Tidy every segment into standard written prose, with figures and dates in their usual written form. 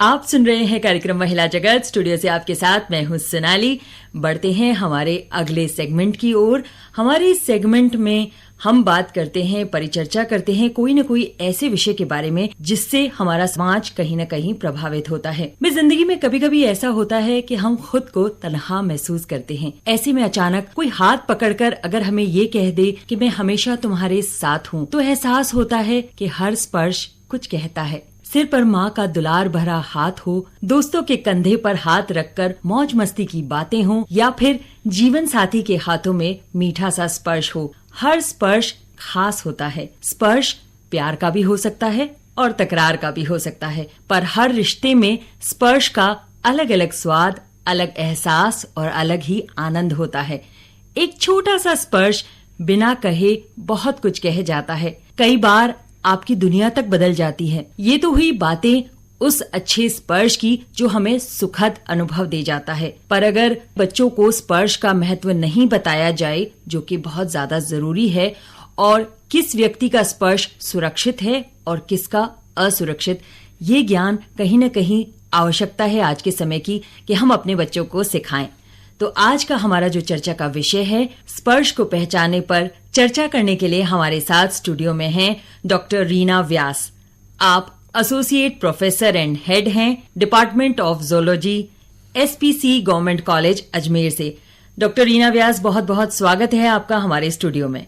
आप सुन रहे हैं कार्यक्रम महिला जगत। स्टूडियो से आपके साथ मैं हूं सोनाली। बढ़ते हैं हमारे अगले सेगमेंट की ओर। हमारे इस सेगमेंट में हम बात करते हैं, परिचर्चा करते हैं कोई न कोई ऐसे विषय के बारे में जिससे हमारा समाज कहीं न कहीं प्रभावित होता है। मेरी जिंदगी में कभी कभी ऐसा होता है कि हम खुद को तन्हा महसूस करते हैं। ऐसे में अचानक कोई हाथ पकड़कर अगर हमें ये कह दे कि मैं हमेशा तुम्हारे साथ हूँ, तो एहसास होता है कि हर स्पर्श कुछ कहता है। सिर पर माँ का दुलार भरा हाथ हो, दोस्तों के कंधे पर हाथ रखकर मौज मस्ती की बातें हो, या फिर जीवन साथी के हाथों में मीठा सा स्पर्श हो, हर स्पर्श खास होता है। स्पर्श प्यार का भी हो सकता है और तकरार का भी हो सकता है, पर हर रिश्ते में स्पर्श का अलग अलग स्वाद, अलग एहसास और अलग ही आनंद होता है। एक छोटा सा स्पर्श बिना कहे बहुत कुछ कह जाता है। कई बार आपकी दुनिया तक बदल जाती है। ये तो हुई बातें उस अच्छे स्पर्श की जो हमें सुखद अनुभव दे जाता है, पर अगर बच्चों को स्पर्श का महत्व नहीं बताया जाए, जो कि बहुत ज्यादा जरूरी है, और किस व्यक्ति का स्पर्श सुरक्षित है और किसका असुरक्षित, ये ज्ञान कहीं न कहीं आवश्यकता है आज के समय की कि हम अपने बच्चों को सिखाएं। तो आज का हमारा जो चर्चा का विषय है, स्पर्श को पहचानने पर चर्चा करने के लिए हमारे साथ स्टूडियो में हैं डॉक्टर रीना व्यास। आप एसोसिएट प्रोफेसर एंड हेड हैं department of zoology, SPC government college Ajmer से। डॉक्टर रीना व्यास, बहुत बहुत स्वागत है आपका हमारे स्टूडियो में।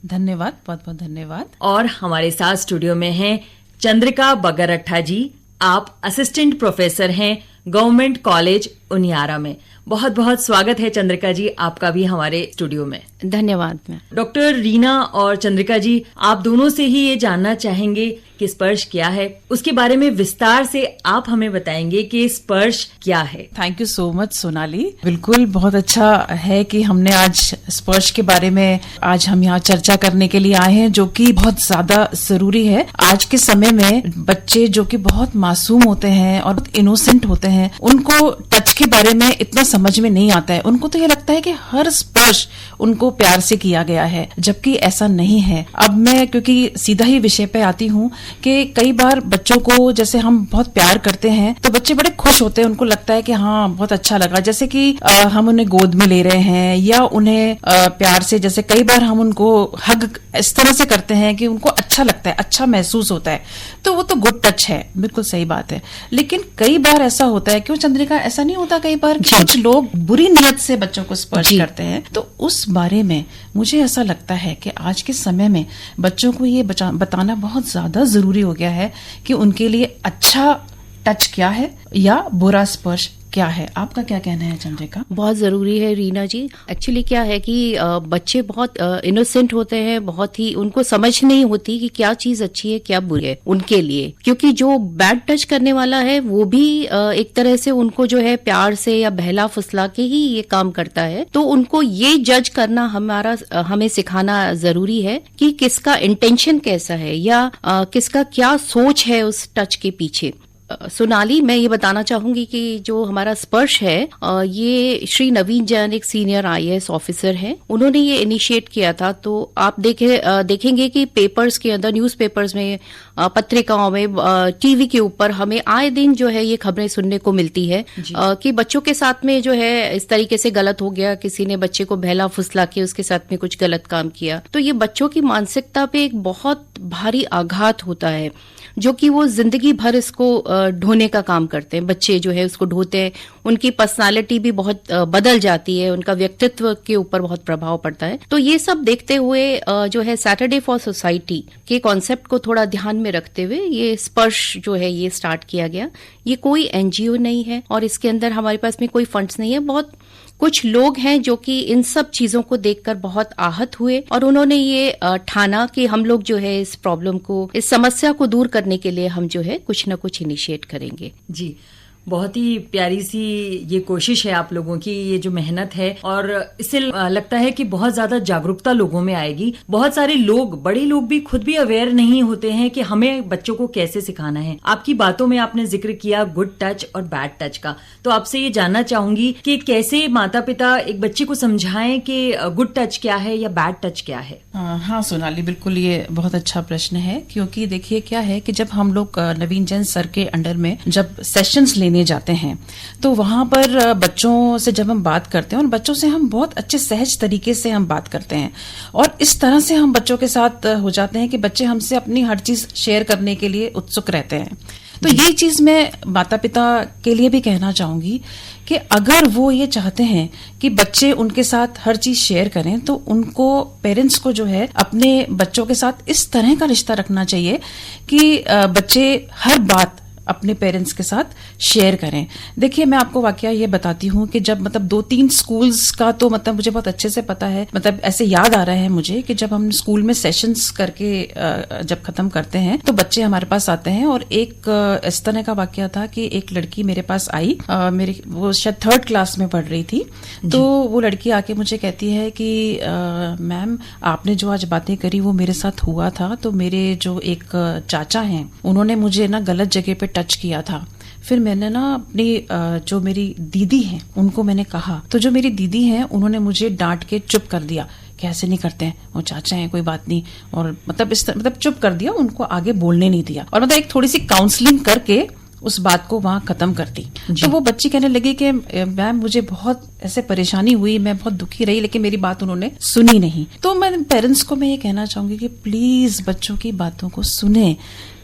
धन्यवाद, बहुत बहुत धन्यवाद। और हमारे साथ स्टूडियो में हैं चंद्रिका बगरट्ठा जी। आप असिस्टेंट प्रोफेसर हैं गवर्नमेंट कॉलेज उनियारा में। बहुत बहुत स्वागत है चंद्रिका जी आपका भी हमारे स्टूडियो में। धन्यवाद। डॉक्टर रीना और चंद्रिका जी, आप दोनों से ही ये जानना चाहेंगे कि स्पर्श क्या है। उसके बारे में विस्तार से आप हमें बताएंगे कि स्पर्श क्या है। Thank you so much Sonali. बिल्कुल, बहुत अच्छा है कि हमने आज स्पर्श के बारे में आज हम यहाँ चर्चा करने के लिए आए हैं, जो कि बहुत ज्यादा जरूरी है। आज के समय में बच्चे जो कि बहुत मासूम होते हैं और इनोसेंट होते हैं, उनको टच के बारे में इतना समझ में नहीं आता है। उनको तो ये लगता है कि हर स्पर्श उनको प्यार से किया गया है, जबकि ऐसा नहीं है। अब मैं क्योंकि सीधा ही विषय पे आती हूँ कि कई बार बच्चों को जैसे हम बहुत प्यार करते हैं तो बच्चे बड़े खुश होते हैं। उनको लगता है कि हाँ, बहुत अच्छा लगा, जैसे कि हम उन्हें गोद में ले रहे हैं या उन्हें प्यार से, जैसे कई बार हम उनको हग इस तरह से करते हैं कि उनको अच्छा लगता है, अच्छा महसूस होता है, तो वो तो गुड टच है, बिल्कुल सही बात है। लेकिन कई बार ऐसा होता है, क्यों चंद्रिका, ऐसा नहीं होता कई बार कुछ लोग बुरी नीयत से बच्चों को स्पर्श करते हैं? तो उस बारे में मुझे ऐसा लगता है कि आज के समय में बच्चों को ये बताना बहुत ज्यादा जरूरी हो गया है कि उनके लिए अच्छा टच क्या है या बुरा स्पर्श क्या है। आपका क्या कहना है चंद्रिका? बहुत जरूरी है रीना जी। एक्चुअली क्या है कि बच्चे बहुत इनोसेंट होते हैं, बहुत ही उनको समझ नहीं होती कि क्या चीज अच्छी है क्या बुरी है उनके लिए, क्योंकि जो बैड टच करने वाला है वो भी एक तरह से उनको जो है प्यार से या बहला फुसला के ही ये काम करता है। तो उनको ये जज करना हमें सिखाना जरूरी है कि किसका इंटेंशन कैसा है या किसका क्या सोच है उस टच के पीछे। सोनाली, मैं ये बताना चाहूंगी कि जो हमारा स्पर्श है, ये श्री नवीन जैन एक सीनियर IAS ऑफिसर हैं, उन्होंने ये इनिशिएट किया था। तो आप देखेंगे कि पेपर्स के अंदर, न्यूज़पेपर्स में, पत्रिकाओं में, टीवी के ऊपर हमें आए दिन जो है ये खबरें सुनने को मिलती है कि बच्चों के साथ में जो है इस तरीके से गलत हो गया, किसी ने बच्चे को बहला फुसला के उसके साथ में कुछ गलत काम किया। तो ये बच्चों की मानसिकता पे एक बहुत भारी आघात होता है, जो कि वो जिंदगी भर इसको ढोने का काम करते हैं। बच्चे जो है उसको ढोते हैं, उनकी पर्सनालिटी भी बहुत बदल जाती है, उनका व्यक्तित्व के ऊपर बहुत प्रभाव पड़ता है। तो ये सब देखते हुए जो है सैटरडे फॉर सोसाइटी के कॉन्सेप्ट को थोड़ा ध्यान में रखते हुए ये स्पर्श जो है ये स्टार्ट किया गया। ये कोई NGO नहीं है और इसके अंदर हमारे पास में कोई फंड्स नहीं है। बहुत कुछ लोग हैं जो कि इन सब चीजों को देखकर बहुत आहत हुए और उन्होंने ये ठाना कि हम लोग जो है इस प्रॉब्लम को, इस समस्या को दूर करने के लिए हम जो है कुछ न कुछ इनिशिएट करेंगे। जी, बहुत ही प्यारी सी ये कोशिश है आप लोगों की, ये जो मेहनत है, और इससे लगता है कि बहुत ज्यादा जागरूकता लोगों में आएगी। बहुत सारे लोग, बड़े लोग भी खुद भी अवेयर नहीं होते हैं कि हमें बच्चों को कैसे सिखाना है। आपकी बातों में आपने जिक्र किया गुड टच और बैड टच का, तो आपसे ये जानना चाहूंगी कि कैसे माता पिता एक बच्चे को समझाएं कि गुड टच क्या है या बैड टच क्या है। हाँ सोनाली, बिल्कुल ये बहुत अच्छा प्रश्न है, क्योंकि देखिए क्या है कि जब हम लोग नवीन जैन सर के अंडर में जब सेशंस लेने जाते हैं तो वहां पर बच्चों से जब हम बात करते हैं, और बच्चों से हम बहुत अच्छे सहज तरीके से हम बात करते हैं, और इस तरह से हम बच्चों के साथ हो जाते हैं कि बच्चे हमसे अपनी हर चीज शेयर करने के लिए उत्सुक रहते हैं। तो ये चीज मैं माता पिता के लिए भी कहना चाहूंगी कि अगर वो ये चाहते हैं कि बच्चे उनके साथ हर चीज शेयर करें, तो उनको, पेरेंट्स को जो है अपने बच्चों के साथ इस तरह का रिश्ता रखना चाहिए कि बच्चे हर बात अपने पेरेंट्स के साथ शेयर करें। देखिए मैं आपको वाकया ये बताती हूँ कि जब 2-3 स्कूल्स का तो मुझे बहुत अच्छे से पता है, ऐसे याद आ रहा है मुझे कि जब हम स्कूल में सेशंस करके जब खत्म करते हैं तो बच्चे हमारे पास आते हैं, और एक इस तरह का वाकया था कि एक लड़की मेरे पास आई, वो शायद 3rd क्लास में पढ़ रही थी। तो वो लड़की आके मुझे कहती है कि मैम आपने जो आज बातें करी वो मेरे साथ हुआ था, तो मेरे जो एक चाचा हैं उन्होंने मुझे ना गलत जगह पे टच किया था। फिर मैंने ना अपनी जो मेरी दीदी हैं उनको मैंने कहा, तो जो मेरी दीदी हैं उन्होंने मुझे डांट के चुप कर दिया कि ऐसे नहीं करते हैं, वो चाचा हैं कोई बात नहीं, और चुप कर दिया, उनको आगे बोलने नहीं दिया, और एक थोड़ी सी काउंसलिंग करके उस बात को वहां खत्म कर दी। तो वो बच्ची कहने लगी कि मैम मुझे बहुत ऐसे परेशानी हुई, मैं बहुत दुखी रही, लेकिन मेरी बात उन्होंने सुनी नहीं। तो मैं पेरेंट्स को मैं ये कहना चाहूंगी कि प्लीज बच्चों की बातों को सुने,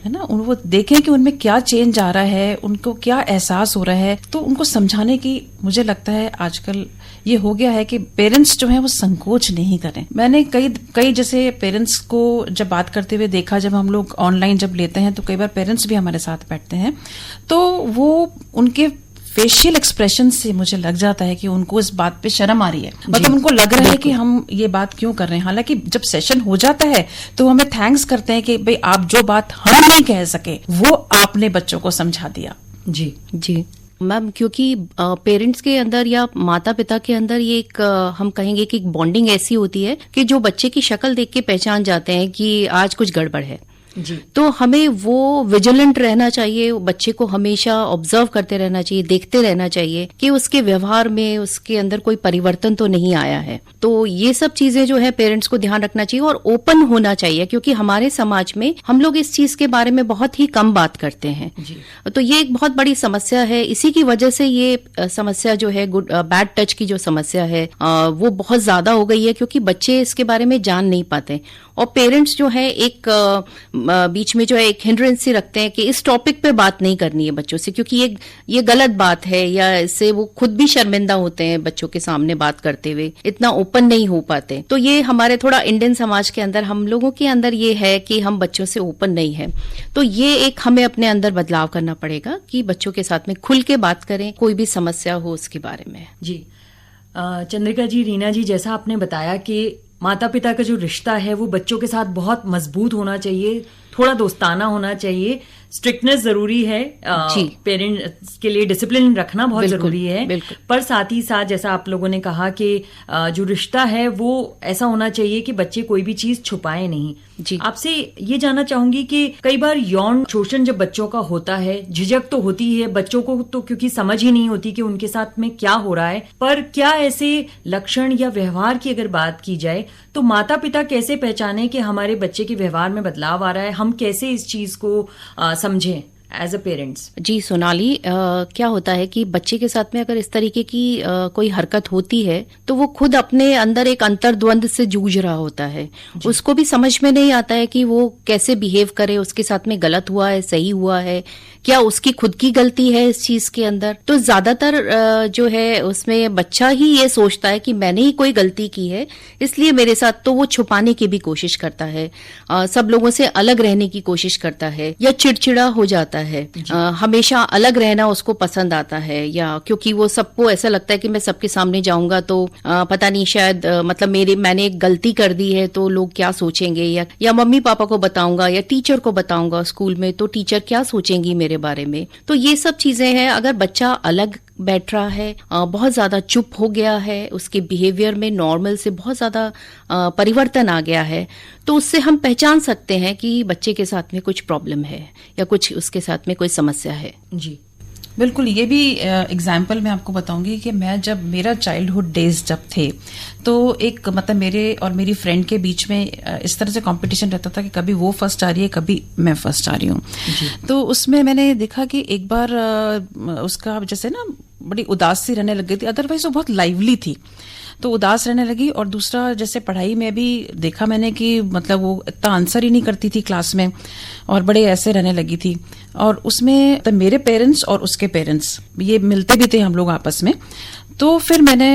है ना, वो देखें कि उनमें क्या चेंज आ रहा है, उनको क्या एहसास हो रहा है, तो उनको समझाने की मुझे लगता है आजकल ये हो गया है कि पेरेंट्स जो है वो संकोच नहीं करें। मैंने कई जैसे पेरेंट्स को जब बात करते हुए देखा, जब हम लोग ऑनलाइन जब लेते हैं तो कई बार पेरेंट्स भी हमारे साथ बैठते हैं, तो वो उनके फेशियल एक्सप्रेशन से मुझे लग जाता है कि उनको इस बात पे शर्म आ रही है, उनको लग रहा है कि हम ये बात क्यों कर रहे हैं। हालांकि जब सेशन हो जाता है तो हमें थैंक्स करते हैं कि भाई आप जो बात हम नहीं कह सके वो आपने बच्चों को समझा दिया। जी मैम, क्योंकि पेरेंट्स के अंदर या माता पिता के अंदर ये एक हम कहेंगे कि एक बॉन्डिंग ऐसी होती है कि जो बच्चे की शक्ल देख के पहचान जाते हैं कि आज कुछ गड़बड़ है। जी। तो हमें वो विजिलेंट रहना चाहिए, बच्चे को हमेशा ऑब्जर्व करते रहना चाहिए, देखते रहना चाहिए कि उसके व्यवहार में उसके अंदर कोई परिवर्तन तो नहीं आया है। तो ये सब चीजें जो है पेरेंट्स को ध्यान रखना चाहिए और ओपन होना चाहिए, क्योंकि हमारे समाज में हम लोग इस चीज के बारे में बहुत ही कम बात करते हैं। तो ये एक बहुत बड़ी समस्या है। इसी की वजह से ये समस्या जो है बैड टच की जो समस्या है वो बहुत ज्यादा हो गई है, क्योंकि बच्चे इसके बारे में जान नहीं पाते, और पेरेंट्स जो है एक बीच में जो है एक हिंड्रेंस सी रखते हैं कि इस टॉपिक पे बात नहीं करनी है बच्चों से, क्योंकि ये गलत बात है, या इससे वो खुद भी शर्मिंदा होते हैं बच्चों के सामने बात करते हुए, इतना ओपन नहीं हो पाते। तो ये हमारे थोड़ा इंडियन समाज के अंदर, हम लोगों के अंदर ये है कि हम बच्चों से ओपन नहीं है। तो ये एक हमें अपने अंदर बदलाव करना पड़ेगा कि बच्चों के साथ में खुल के बात करें, कोई भी समस्या हो उसके बारे में। जी चंद्रिका जी, रीना जी, जैसा आपने बताया कि माता पिता का जो रिश्ता है वो बच्चों के साथ बहुत मजबूत होना चाहिए, थोड़ा दोस्ताना होना चाहिए, स्ट्रिक्टनेस जरूरी है, पेरेंट्स के लिए डिसिप्लिन रखना बहुत जरूरी है, पर साथ ही साथ जैसा आप लोगों ने कहा कि जो रिश्ता है वो ऐसा होना चाहिए कि बच्चे कोई भी चीज छुपाए नहीं। आपसे ये जानना चाहूंगी कि कई बार यौन शोषण जब बच्चों का होता है, झिझक तो होती है बच्चों को, तो क्योंकि समझ ही नहीं होती कि उनके साथ में क्या हो रहा है, पर क्या ऐसे लक्षण या व्यवहार की अगर बात की जाए तो माता पिता कैसे पहचाने कि हमारे बच्चे के व्यवहार में बदलाव आ रहा है, हम कैसे इस चीज को समझें एज अ पेरेंट्स? जी सोनाली, क्या होता है कि बच्चे के साथ में अगर इस तरीके की कोई हरकत होती है तो वो खुद अपने अंदर एक अंतर्द्वंद से जूझ रहा होता है, उसको भी समझ में नहीं आता है कि वो कैसे बिहेव करे, उसके साथ में गलत हुआ है, सही हुआ है, क्या उसकी खुद की गलती है इस चीज के अंदर। तो ज्यादातर जो है उसमें बच्चा ही ये सोचता है कि मैंने ही कोई गलती की है इसलिए मेरे साथ, तो वो छुपाने की भी कोशिश करता है, सब लोगों से अलग रहने की कोशिश करता है, या चिड़चिड़ा हो जाता है, हमेशा अलग रहना उसको पसंद आता है, या क्योंकि वो सबको ऐसा लगता है कि मैं सबके सामने जाऊंगा तो पता नहीं शायद मतलब मैंने एक गलती कर दी है तो लोग क्या सोचेंगे, या मम्मी पापा को बताऊंगा या टीचर को बताऊंगा स्कूल में तो टीचर क्या सोचेंगी मेरे मेरे बारे में। तो ये सब चीजें हैं। अगर बच्चा अलग बैठ रहा है, बहुत ज्यादा चुप हो गया है, उसके बिहेवियर में नॉर्मल से बहुत ज्यादा परिवर्तन आ गया है, तो उससे हम पहचान सकते हैं कि बच्चे के साथ में कुछ प्रॉब्लम है या कुछ उसके साथ में कोई समस्या है। जी बिल्कुल। ये भी एग्जाम्पल मैं आपको बताऊंगी कि मैं जब मेरा चाइल्डहुड डेज जब थे, तो एक मतलब मेरे और मेरी फ्रेंड के बीच में इस तरह से कंपटीशन रहता था कि कभी वो फर्स्ट आ रही है, कभी मैं फर्स्ट आ रही हूँ। तो उसमें मैंने देखा कि एक बार उसका जैसे ना बड़ी उदास सी रहने लग गई थी, अदरवाइज वो बहुत लाइवली थी, तो उदास रहने लगी। और दूसरा जैसे पढ़ाई में भी देखा मैंने कि मतलब वो इतना आंसर ही नहीं करती थी क्लास में और बड़े ऐसे रहने लगी थी। और उसमें तो मेरे पेरेंट्स और उसके पेरेंट्स ये मिलते भी थे हम लोग आपस में। तो फिर मैंने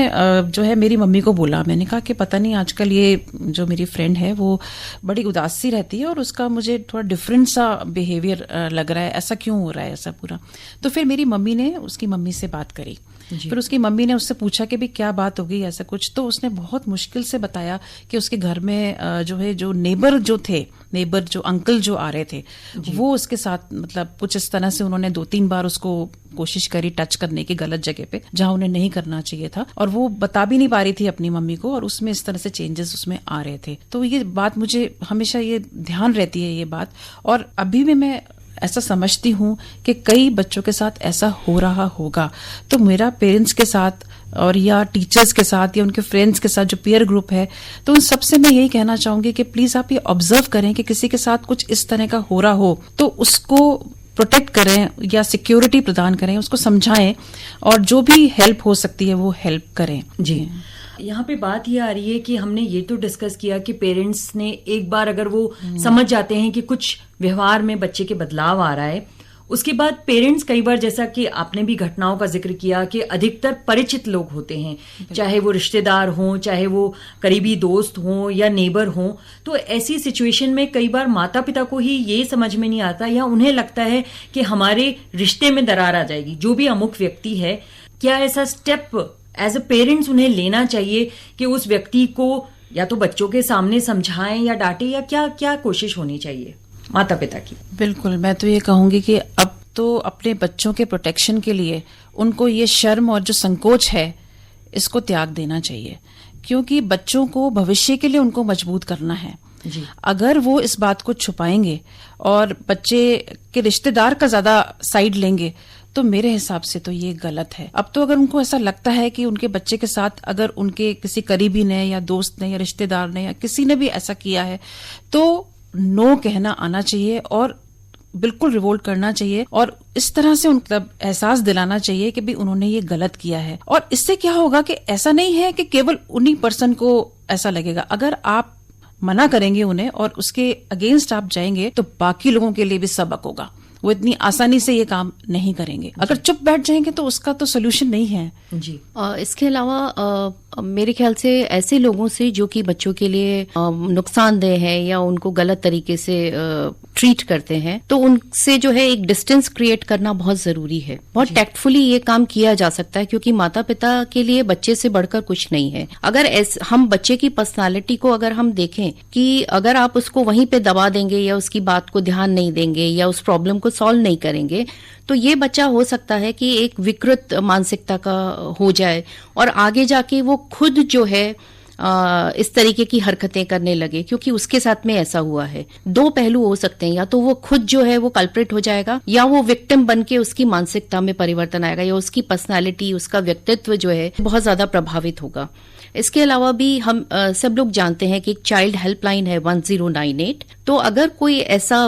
जो है मेरी मम्मी को बोला, मैंने कहा कि पता नहीं आजकल ये जो मेरी फ्रेंड है वो बड़ी उदास सी रहती है और उसका मुझे थोड़ा डिफरेंट सा बिहेवियर लग रहा है, ऐसा क्यों हो रहा है ऐसा पूरा। तो फिर मेरी मम्मी ने उसकी मम्मी से बात करी, फिर उसकी मम्मी ने उससे पूछा कि भी क्या बात हो गई ऐसा कुछ। तो उसने बहुत मुश्किल से बताया कि उसके घर में जो है जो नेबर जो अंकल जो आ रहे थे वो उसके साथ मतलब कुछ इस तरह से उन्होंने 2-3 बार उसको कोशिश करी टच करने की गलत जगह पे जहां उन्हें नहीं करना चाहिए था, और वो बता भी नहीं पा रही थी अपनी मम्मी को, और उसमें इस तरह से चेंजेस उसमें आ रहे थे। तो ये बात मुझे हमेशा ये ध्यान रहती है ये बात, और अभी भी मैं ऐसा समझती हूँ कि कई बच्चों के साथ ऐसा हो रहा होगा। तो मेरा पेरेंट्स के साथ और या टीचर्स के साथ या उनके फ्रेंड्स के साथ जो पीयर ग्रुप है, तो उन सबसे मैं यही कहना चाहूंगी कि प्लीज आप ये ऑब्जर्व करें कि किसी के साथ कुछ इस तरह का हो रहा हो तो उसको प्रोटेक्ट करें या सिक्योरिटी प्रदान करें, उसको समझाएं और जो भी हेल्प हो सकती है वो हेल्प करें। जी, यहाँ पे बात ये आ रही है कि हमने ये तो डिस्कस किया कि पेरेंट्स ने एक बार अगर वो समझ जाते हैं कि कुछ व्यवहार में बच्चे के बदलाव आ रहा है, उसके बाद पेरेंट्स कई बार, जैसा कि आपने भी घटनाओं का जिक्र किया, कि अधिकतर परिचित लोग होते हैं, चाहे वो रिश्तेदार हों, चाहे वो करीबी दोस्त हों या नेबर हों। तो ऐसी सिचुएशन में कई बार माता पिता को ही ये समझ में नहीं आता या उन्हें लगता है कि हमारे रिश्ते में दरार आ जाएगी, जो भी अमुक व्यक्ति है। क्या ऐसा स्टेप एज अ पेरेंट्स उन्हें लेना चाहिए कि उस व्यक्ति को या तो बच्चों के सामने समझाएं या डांटें, या क्या क्या कोशिश होनी चाहिए माता पिता की? बिल्कुल, मैं तो ये कहूंगी कि अब तो अपने बच्चों के प्रोटेक्शन के लिए उनको ये शर्म और जो संकोच है इसको त्याग देना चाहिए, क्योंकि बच्चों को भविष्य के लिए उनको मजबूत करना है। जी। अगर वो इस बात को छुपाएंगे और बच्चे के रिश्तेदार का ज्यादा साइड लेंगे तो मेरे हिसाब से तो ये गलत है। अब तो अगर उनको ऐसा लगता है कि उनके बच्चे के साथ अगर उनके किसी करीबी ने या दोस्त ने या रिश्तेदार ने या किसी ने भी ऐसा किया है तो नो कहना आना चाहिए और बिल्कुल रिवोल्ट करना चाहिए, और इस तरह से मतलब एहसास दिलाना चाहिए कि भी उन्होंने ये गलत किया है। और इससे क्या होगा कि ऐसा नहीं है कि केवल उन्हीं पर्सन को ऐसा लगेगा। अगर आप मना करेंगे उन्हें और उसके अगेंस्ट आप जाएंगे तो बाकी लोगों के लिए भी सबक होगा। वो इतनी आसानी से ये काम नहीं करेंगे। अगर चुप बैठ जाएंगे तो उसका तो सोल्यूशन नहीं है। जी। इसके अलावा मेरे ख्याल से ऐसे लोगों से जो कि बच्चों के लिए नुकसानदेह है या उनको गलत तरीके से ट्रीट करते हैं, तो उनसे जो है एक डिस्टेंस क्रिएट करना बहुत जरूरी है। बहुत टैक्टफुली ये काम किया जा सकता है, क्योंकि माता पिता के लिए बच्चे से बढ़कर कुछ नहीं है। अगर हम बच्चे की पर्सनालिटी को अगर हम देखें कि अगर आप उसको वहीं पे दबा देंगे या उसकी बात को ध्यान नहीं देंगे या उस प्रॉब्लम को सॉल्व नहीं करेंगे, तो ये बच्चा हो सकता है कि एक विकृत मानसिकता का हो जाए और आगे जाके वो खुद जो है इस तरीके की हरकतें करने लगे, क्योंकि उसके साथ में ऐसा हुआ है। दो पहलू हो सकते हैं, या तो वो खुद जो है वो कल्प्रिट हो जाएगा या वो विक्टिम बन के उसकी मानसिकता में परिवर्तन आएगा या उसकी पर्सनालिटी, उसका व्यक्तित्व जो है बहुत ज्यादा प्रभावित होगा। इसके अलावा भी हम सब लोग जानते हैं कि एक चाइल्ड हेल्पलाइन है 1098। तो अगर कोई ऐसा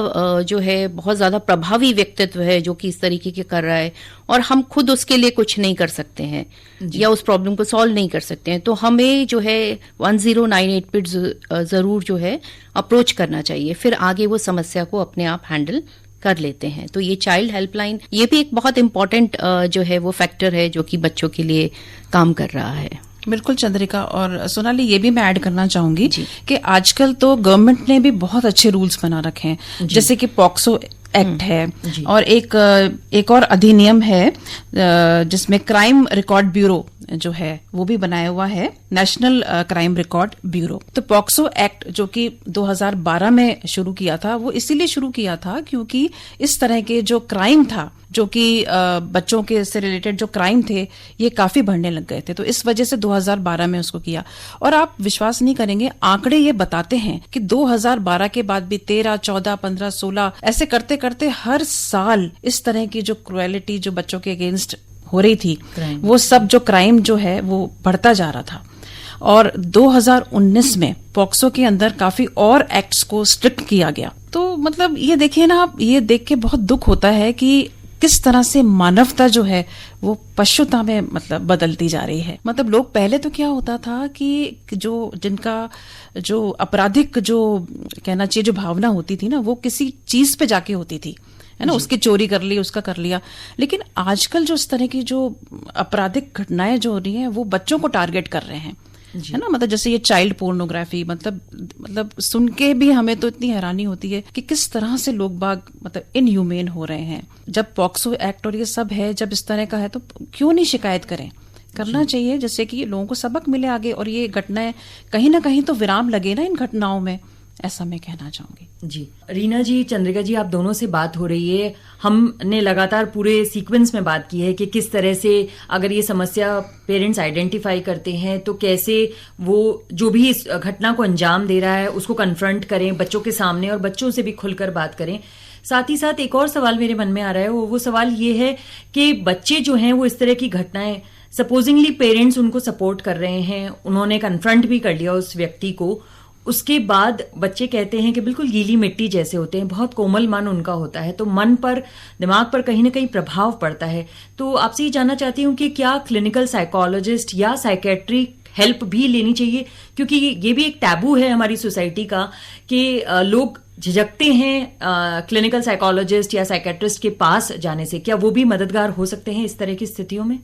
जो है बहुत ज्यादा प्रभावी व्यक्तित्व है जो कि इस तरीके के कर रहा है और हम खुद उसके लिए कुछ नहीं कर सकते हैं या उस प्रॉब्लम को सॉल्व नहीं कर सकते हैं, तो हमें जो है 1098 पे जरूर जो है अप्रोच करना चाहिए। फिर आगे वो समस्या को अपने आप हैंडल कर लेते हैं। तो ये चाइल्ड हेल्पलाइन, ये भी एक बहुत इंपॉर्टेंट जो है वो फैक्टर है जो कि बच्चों के लिए काम कर रहा है। बिल्कुल चंद्रिका और सोनाली, ये भी मैं ऐड करना चाहूंगी कि आजकल तो गवर्नमेंट ने भी बहुत अच्छे रूल्स बना रखे हैं, जैसे कि पॉक्सो एक्ट है और एक और अधिनियम है जिसमें क्राइम रिकॉर्ड ब्यूरो जो है वो भी बनाया हुआ है, नेशनल क्राइम रिकॉर्ड ब्यूरो। तो पॉक्सो एक्ट जो कि 2012 में शुरू किया था, वो इसीलिए शुरू किया था क्योंकि इस तरह के जो क्राइम था, जो कि बच्चों के से रिलेटेड जो क्राइम थे, ये काफी बढ़ने लग गए थे। तो इस वजह से 2012 में उसको किया। और आप विश्वास नहीं करेंगे, आंकड़े ये बताते हैं कि 2012 के बाद भी 13, 14, 15, 16 ऐसे करते करते हर साल इस तरह की जो क्रुएलिटी जो बच्चों के अगेंस्ट हो रही थी, वो सब जो क्राइम जो है वो बढ़ता जा रहा था। और 2019 में पॉक्सो के अंदर काफी और एक्ट्स को स्ट्रिक्ट किया गया। तो मतलब ये देखिए ना आप, ये देख के बहुत दुख होता है कि किस तरह से मानवता जो है वो पशुता में मतलब बदलती जा रही है। मतलब लोग पहले तो क्या होता था कि जो जिनका जो आपराधिक जो कहना चाहिए जो भावना होती थी ना, वो किसी चीज पे जाके होती थी, है ना, उसकी चोरी कर ली, उसका कर लिया। लेकिन आजकल जो इस तरह की जो आपराधिक घटनाएं जो हो रही हैं वो बच्चों को टारगेट कर रहे हैं, है ना। मतलब जैसे ये चाइल्ड पोर्नोग्राफी, मतलब सुन के भी हमें तो इतनी हैरानी होती है कि किस तरह से लोग बाग मतलब इनह्यूमेन हो रहे हैं। जब पॉक्सो एक्ट और ये सब है, जब इस तरह का है, तो क्यों नहीं शिकायत करें? करना चाहिए, जैसे कि लोगों को सबक मिले आगे और ये घटनाएं कहीं ना कहीं तो विराम लगे ना इन घटनाओं में, ऐसा मैं कहना चाहूंगी। जी रीना जी, चंद्रिका जी, आप दोनों से बात हो रही है। हमने लगातार पूरे सीक्वेंस में बात की है कि किस तरह से अगर ये समस्या पेरेंट्स आइडेंटिफाई करते हैं तो कैसे वो जो भी इस घटना को अंजाम दे रहा है उसको कन्फ्रंट करें बच्चों के सामने और बच्चों से भी खुलकर बात करें। साथ ही साथ एक और सवाल मेरे मन में आ रहा है, वो सवाल ये है कि बच्चे जो हैं वो इस तरह की घटनाएं, सपोजिंगली पेरेंट्स उनको सपोर्ट कर रहे हैं, उन्होंने कन्फ्रंट भी कर लिया उस व्यक्ति को, उसके बाद बच्चे कहते हैं कि बिल्कुल गीली मिट्टी जैसे होते हैं, बहुत कोमल मन उनका होता है, तो मन पर, दिमाग पर कहीं ना कहीं प्रभाव पड़ता है। तो आपसे ये जानना चाहती हूँ कि क्या क्लिनिकल साइकोलॉजिस्ट या साइकेट्रिक हेल्प भी लेनी चाहिए, क्योंकि ये भी एक टैबू है हमारी सोसाइटी का कि लोग झिझकते हैं क्लिनिकल साइकोलॉजिस्ट या साइकेट्रिस्ट के पास जाने से। क्या वो भी मददगार हो सकते हैं इस तरह की स्थितियों में?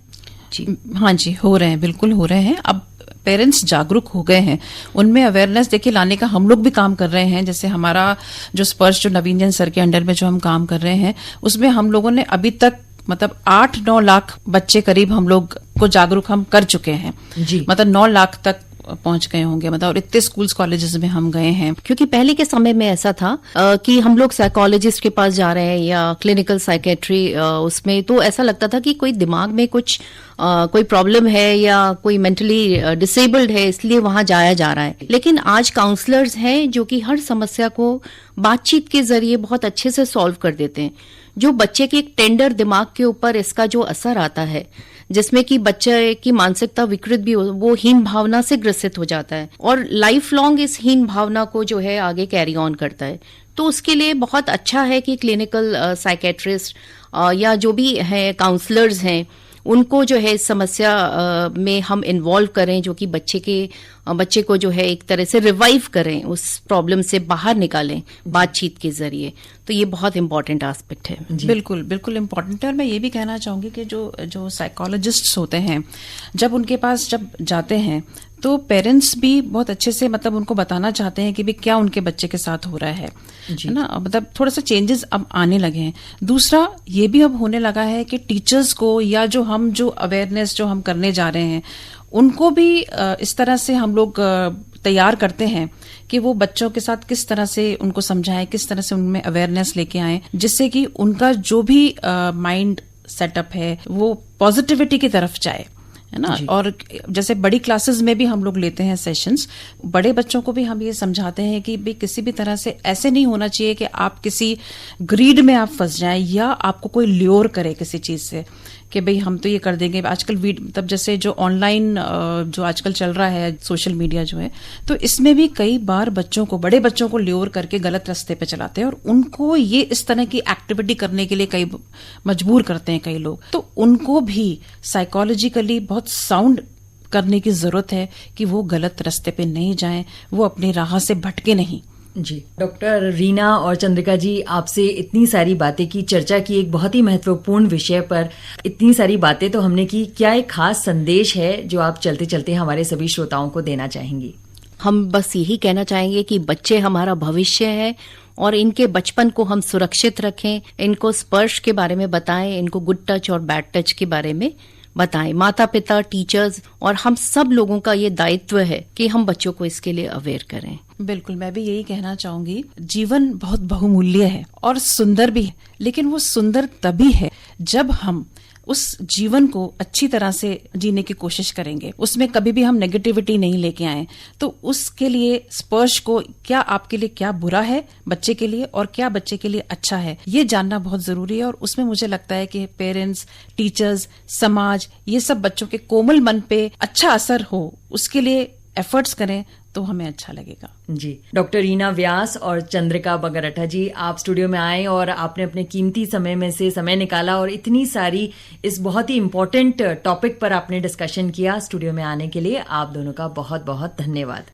जी हाँ जी, हो रहे हैं, बिल्कुल हो रहे हैं। अब पेरेंट्स जागरूक हो गए हैं, उनमें अवेयरनेस देखिए लाने का हम लोग भी काम कर रहे हैं। जैसे हमारा जो स्पर्श जो नवीन जैन सर के अंडर में जो हम काम कर रहे हैं, उसमें हम लोगों ने अभी तक मतलब 8-9 लाख बच्चे करीब हम लोग को जागरूक हम कर चुके हैं जी। मतलब 9 लाख तक पहुंच गए होंगे, मतलब और इतने स्कूल्स कॉलेजेस में हम गए हैं। क्योंकि पहले के समय में ऐसा था कि हम लोग साइकोलॉजिस्ट के पास जा रहे हैं या क्लिनिकल साइकेट्री, उसमें तो ऐसा लगता था कि कोई दिमाग में कुछ कोई प्रॉब्लम है या कोई मेंटली डिसेबल्ड है, इसलिए वहां जाया जा रहा है। लेकिन आज काउंसलर्स हैं जो कि हर समस्या को बातचीत के जरिए बहुत अच्छे से सॉल्व कर देते हैं। जो बच्चे के एक टेंडर दिमाग के ऊपर इसका जो असर आता है, जिसमें कि बच्चे की मानसिकता विकृत भी हो, वो हीन भावना से ग्रसित हो जाता है और लाइफ लॉन्ग इस हीन भावना को जो है आगे कैरी ऑन करता है। तो उसके लिए बहुत अच्छा है कि क्लिनिकल साइकेट्रिस्ट या जो भी है काउंसलर्स हैं, उनको जो है इस समस्या में हम इन्वॉल्व करें, जो कि बच्चे को जो है एक तरह से रिवाइव करें, उस प्रॉब्लम से बाहर निकालें बातचीत के जरिए। तो ये बहुत इंपॉर्टेंट एस्पेक्ट है। बिल्कुल बिल्कुल इम्पोर्टेंट है। और मैं ये भी कहना चाहूंगी कि जो साइकोलॉजिस्ट्स होते हैं, जब उनके पास जब जाते हैं तो पेरेंट्स भी बहुत अच्छे से मतलब उनको बताना चाहते हैं कि भी क्या उनके बच्चे के साथ हो रहा है ना। मतलब थोड़ा सा चेंजेस अब आने लगे हैं। दूसरा ये भी अब होने लगा है कि टीचर्स को या जो अवेयरनेस जो हम करने जा रहे हैं, उनको भी इस तरह से हम लोग तैयार करते हैं कि वो बच्चों के साथ किस तरह से उनको समझाएं, किस तरह से उनमें अवेयरनेस लेके आएं, जिससे कि उनका जो भी माइंड सेटअप है वो पॉजिटिविटी की तरफ जाए, है ना। और जैसे बड़ी क्लासेस में भी हम लोग लेते हैं सेशंस, बड़े बच्चों को भी हम ये समझाते हैं कि भाई किसी भी तरह से ऐसे नहीं होना चाहिए कि आप किसी ग्रीड में आप फंस जाएं या आपको कोई ल्योर करे किसी चीज से कि भाई हम तो ये कर देंगे। आजकल मतलब जैसे जो ऑनलाइन जो आजकल चल रहा है सोशल मीडिया जो है, तो इसमें भी कई बार बड़े बच्चों को ल्योर करके गलत रास्ते पे चलाते हैं और उनको ये इस तरह की एक्टिविटी करने के लिए कई मजबूर करते हैं कई लोग। तो उनको भी साइकोलॉजिकली बहुत साउंड करने की जरूरत है कि वो गलत रास्ते पे नहीं जाएं, वो अपनी राह से भटके नहीं। जी डॉक्टर रीना और चंद्रिका जी, आपसे इतनी सारी बातें की, चर्चा की एक बहुत ही महत्वपूर्ण विषय पर, इतनी सारी बातें तो हमने की। क्या एक खास संदेश है जो आप चलते चलते हमारे सभी श्रोताओं को देना चाहेंगी? हम बस यही कहना चाहेंगे कि बच्चे हमारा भविष्य है और इनके बचपन को हम सुरक्षित रखें, इनको स्पर्श के बारे में बताएं, इनको गुड टच और बैड टच के बारे में बताएं। माता पिता, टीचर्स और हम सब लोगों का ये दायित्व है कि हम बच्चों को इसके लिए अवेयर करें। बिल्कुल, मैं भी यही कहना चाहूंगी। जीवन बहुत बहुमूल्य है और सुंदर भी है, लेकिन वो सुंदर तभी है जब हम उस जीवन को अच्छी तरह से जीने की कोशिश करेंगे, उसमें कभी भी हम नेगेटिविटी नहीं लेके आए। तो उसके लिए स्पर्श को क्या आपके लिए क्या बुरा है बच्चे के लिए और क्या बच्चे के लिए अच्छा है, ये जानना बहुत जरूरी है। और उसमें मुझे लगता है कि पेरेंट्स, टीचर्स, समाज, ये सब बच्चों के कोमल मन पे अच्छा असर हो, उसके लिए एफर्ट्स करें तो हमें अच्छा लगेगा। जी, डॉक्टर रीना व्यास और चंद्रिका बगरठा जी, आप स्टूडियो में आए और आपने अपने कीमती समय में से समय निकाला और इतनी सारी इस बहुत ही इम्पोर्टेंट टॉपिक पर आपने डिस्कशन किया। स्टूडियो में आने के लिए आप दोनों का बहुत बहुत धन्यवाद।